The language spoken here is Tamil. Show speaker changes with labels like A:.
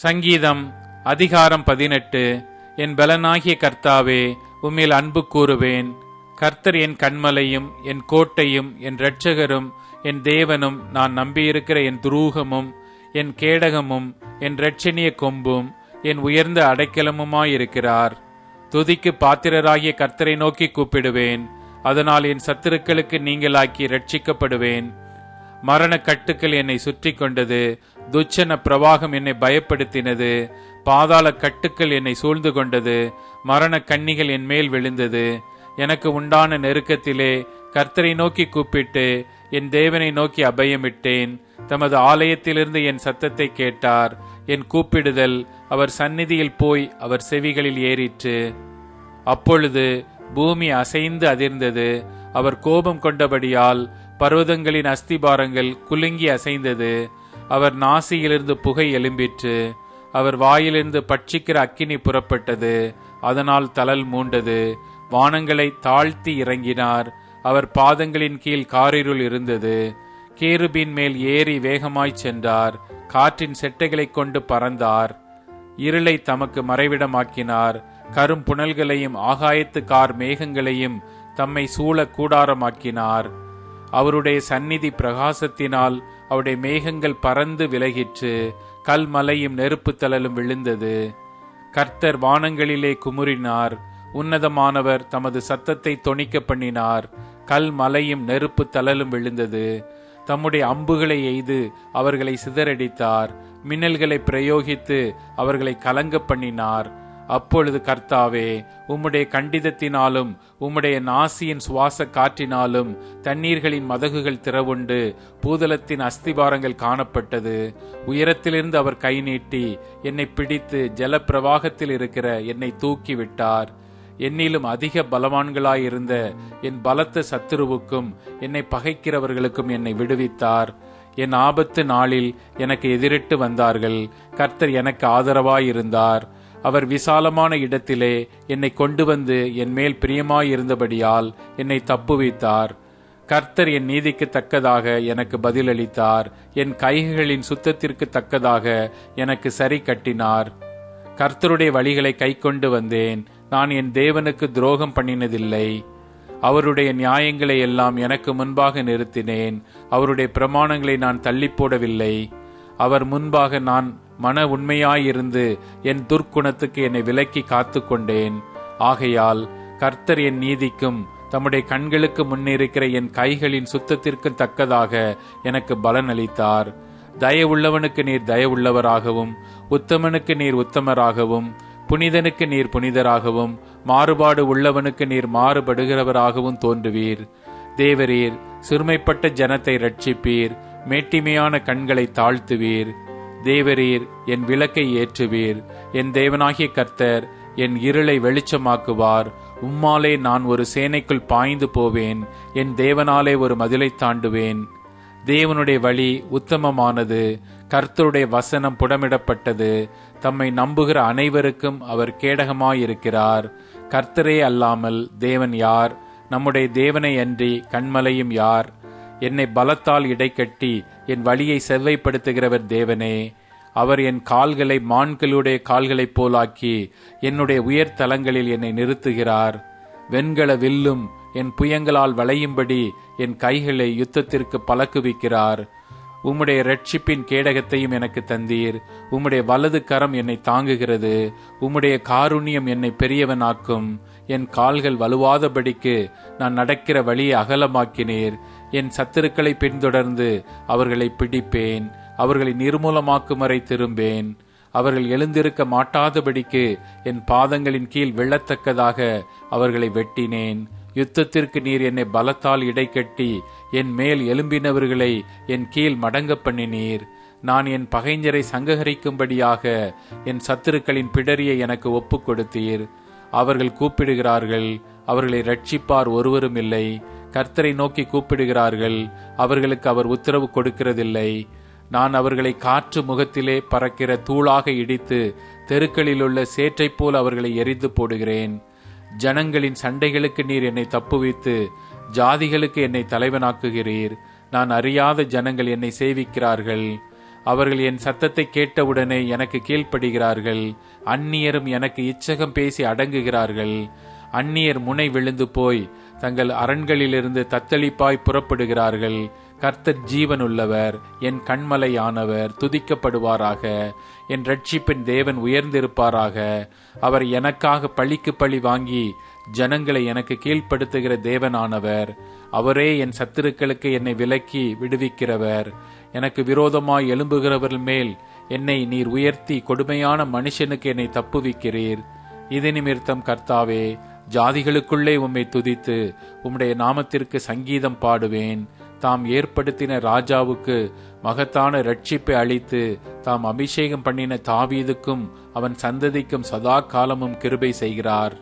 A: சங்கீதம் அதிகாரம் 18. என் பலனாகிய கர்த்தாவே, உம்மில் அன்பு கூறுவேன். கர்த்தர் என் கன்மலையும் என் கோட்டையும் என் இரட்சகரும் என் தேவனும், நான் நம்பியிருக்கிற என் துரூகமும் என் கேடகமும் என் இரட்சணிய கொம்பும் என் உயர்ந்த அடைக்கலமுமாயிருக்கிறார். துதிக்கு பாத்திரராகிய கர்த்தரை நோக்கி கூப்பிடுவேன். அதனால் என் சத்துருக்களுக்கு நீங்களாக்கி இரட்சிக்கப்படுவேன். மரண கட்டுக்கள் என்னை சுற்றி கொண்டது. துச்சன பிரவாகம் என்னை பயப்படுத்தினது. பாதாள கட்டுக்கள் என்னை சூழ்ந்து கொண்டது. மரண கண்ணிகள் என் மேல் விழுந்தது. எனக்கு உண்டான நெருக்கத்திலே கர்த்தரை நோக்கி கூப்பிட்டு என் தேவனை நோக்கி அபயமிட்டேன். தமது ஆலயத்திலிருந்து என் சத்தத்தை கேட்டார். என் கூப்பிடுதல் அவர் சந்நிதியில் போய் அவர் செவிகளில் ஏறிற்று. அப்பொழுது பூமி அசைந்து அதிர்ந்தது. அவர் கோபம் கொண்டபடியால் பர்வதங்களின் அஸ்திபாரங்கள் குலுங்கி அசைந்தது. அவர் நாசியிலிருந்து புகை எழும்பிற்று. அவர் வாயிலிருந்து பட்சிக்கிற அக்கினி புறப்பட்டது. அதனால் தழல் மூண்டது. வானங்களை தாழ்த்தி இறங்கினார். அவர் பாதங்களின் கீழ் காரிருள் இருந்தது. கேருபின் மேல் ஏறி வேகமாய்ச் சென்றார். காற்றின் செட்டைகளை கொண்டு பறந்தார். இருளை தமக்கு மறைவிடமாக்கினார். கரும் புனல்களையும் ஆகாயத்து கார் மேகங்களையும் தம்மை சூழ கூடாரமாக்கினார். அவருடைய சந்நிதி பிரகாசத்தினால் அவருடைய மேகங்கள் பறந்து விலகிற்று. கல்மலையும் நெருப்பு தழலும் விழுந்தது. கர்த்தர் வானங்களிலே குமுறினார். உன்னதமானவர் தமது சத்தத்தை தொனிக்க பண்ணினார். கல்மலையும் நெருப்பு தழலும் விழுந்தது. தம்முடைய அம்புகளை எய்து அவர்களை சிதறடித்தார். மின்னல்களை பிரயோகித்து அவர்களை கலங்க பண்ணினார். அப்பொழுது கர்த்தாவே, உம்முடைய கண்டிதத்தினாலும் உம்முடைய நாசியின் சுவாச காற்றினாலும் தண்ணீர்களின் மதகுகள் திறவுண்டு பூதலத்தின் அஸ்திபாரங்கள் காணப்பட்டது. உயரத்திலிருந்து அவர் கை நீட்டி என்னை பிடித்து ஜல பிரவாகத்தில் இருக்கிற என்னை தூக்கி விட்டார். என்னிலும் அதிக பலவான்களாயிருந்த என் பலத்த சத்துருவுக்கும் என்னை பகைக்கிறவர்களுக்கும் என்னை விடுவித்தார். என் ஆபத்து நாளில் எனக்கு எதிரிட்டு வந்தார்கள். கர்த்தர் எனக்கு ஆதரவாயிருந்தார். அவர் விசாலமான இடத்திலே என்னை கொண்டு வந்து என் மேல் பிரியமாயிருந்தபடியால் என்னை தப்புவித்தார். கர்த்தர் என் நீதிக்கு தக்கதாக எனக்கு பதிலளித்தார். என் கைகளின் சுத்தத்திற்கு தக்கதாக எனக்கு சரி கட்டினார். கர்த்தருடைய வழிகளை கை கொண்டு வந்தேன். நான் என் தேவனுக்கு துரோகம் பண்ணினதில்லை. அவருடைய நியாயங்களை எல்லாம் எனக்கு முன்பாக நிறுத்தினேன். அவருடைய பிரமாணங்களை நான் தள்ளி போடவில்லை. அவர் முன்பாக நான் மன உண்மையாயிருந்து என் துர்க்குணத்துக்கு என்னை விலக்கி காத்து கொண்டேன். ஆகையால் கர்த்தர் என் நீதிக்கும் தம்முடைய கண்களுக்கு முன்னிருக்கிற என் கைகளின் சுத்தத்திற்கும் தக்கதாக எனக்கு பலன் அளித்தார். தயவுள்ளவனுக்கு நீர் தயவுள்ளவராகவும், உத்தமனுக்கு நீர் உத்தமராகவும், புனிதனுக்கு நீர் புனிதராகவும், மாறுபாடு உள்ளவனுக்கு நீர் மாறுபடுகிறவராகவும் தோன்றுவீர். தேவரீர் சிறுமைப்பட்ட ஜனத்தை ரட்சிப்பீர். மேட்டிமையான கண்களை தாழ்த்துவீர். தேவரீர் என் விளக்கை ஏற்றுவீர். என் தேவனாகிய கர்த்தர் என் இருளை வெளிச்சமாக்குவார். உம்மாலே நான் ஒரு சேனைக்குள் பாய்ந்து போவேன். என் தேவனாலே ஒரு மதிலை தாண்டுவேன். தேவனுடைய வழி உத்தமமானது. கர்த்தருடைய வசனம் புடமிடப்பட்டது. தம்மை நம்புகிற அனைவருக்கும் அவர் கேடகமாயிருக்கிறார். கர்த்தரே அல்லாமல் தேவன் யார்? நம்முடைய தேவனை அன்றி கன்மலையும் யார்? என்னை பலத்தால் இடைக்கட்டி என் வழியை செவ்வைப்படுத்துகிறவர் தேவனே. அவர் என் கால்களை மான்களுடைய கால்களைப் போலாக்கி என்னுடைய உயர் தலங்களில் என்னை நிறுத்துகிறார். வெண்கல வில்லும் என் புயங்களால் வளையும்படி என் கைகளை யுத்தத்திற்கு பழக்குவிக்கிறார். உம்முடைய இரட்சிப்பின் கேடகத்தையும் எனக்கு தந்தீர். உம்முடைய வலது கரம் என்னை தாங்குகிறது. உம்முடைய காருண்யம் என்னை பெரியவனாக்கும். என் கால்கள் வலுவாதபடிக்கு நான் நடக்கிற வழியை அகலமாக்கினீர். என் சத்துருக்களை பின்தொடர்ந்து அவர்களை பிடிப்பேன். அவர்களை நிர்மூலமாக்கும் வரை திரும்பேன். அவர்கள் எழுந்திருக்க மாட்டாதபடிக்கு என் பாதங்களின் கீழ் விழத்தக்கதாக அவர்களை வெட்டினேன். யுத்தத்திற்கு நீர் என்னை பலத்தால் இடைக்கட்டி என் மேல் எழும்பினவர்களை என் கீழ் மடங்க பண்ணினீர். நான் என் பகைஞரை சங்ககரிக்கும்படியாக என் சத்துருக்களின் பிடரியை எனக்கு ஒப்புக் கொடுத்தீர். அவர்கள் கூப்பிடுகிறார்கள், அவர்களை ரட்சிப்பார் ஒருவரும் இல்லை. கர்த்தரை நோக்கி கூப்பிடுகிறார்கள், அவர்களுக்கு அவர் உத்தரவு கொடுக்கிறதில்லை. நான் அவர்களை காற்று முகத்திலே பறக்கிற தூளாக இடித்து தெருக்களிலுள்ள சேற்றைப் போல் அவர்களை எரிந்து போடுகிறேன். ஜனங்களின் சண்டைகளுக்கு நீர் என்னை தப்புவித்து ஜாதிகளுக்கு என்னை தலைவனாக்குகிறீர். நான் அறியாத ஜனங்கள் என்னை சேவிக்கிறார்கள். அவர்கள் என் சத்தத்தை கேட்டவுடனே எனக்கு கீழ்ப்படுகிறார்கள். அந்நியரும் எனக்கு இச்சகம் பேசி அடங்குகிறார்கள். அந்நியர் முனை விழுந்து போய் தங்கள் அரண்களிலிருந்து தத்தளிப்பாய் புறப்படுகிறார்கள். கர்த்தர் ஜீவனுள்ளவர், என் கண்மலையானவர் துதிக்கப்படுவாராக. என் இரட்சிப்பின் தேவன் உயர்ந்திருப்பாராக. அவர் எனக்காக பழிக்கு பழி வாங்கி ஜனங்களை எனக்கு கீழ்ப்படுத்துகிற தேவனானவர். அவரே என் சத்துருக்களுக்கு என்னை விலக்கி விடுவிக்கிறவர். எனக்கு விரோதமாய் எழும்புகிறவர்கள் மேல் என்னை நீர் உயர்த்தி கொடுமையான மனுஷனுக்கு என்னை தப்புவிக்கிறீர். இது நிமித்தம் கர்த்தாவே, ஜாதிகளுக்குள்ளே உம்மை துதித்து உம்முடைய நாமத்திற்கு சங்கீதம் பாடுவேன். தாம் ஏற்படுத்தின ராஜாவுக்கு மகத்தான இரட்சிப்பை அளித்து தாம் அபிஷேகம் பண்ணின தாவீதுக்கும் அவன் சந்ததிக்கும் சதா காலமும் கிருபை செய்கிறார்.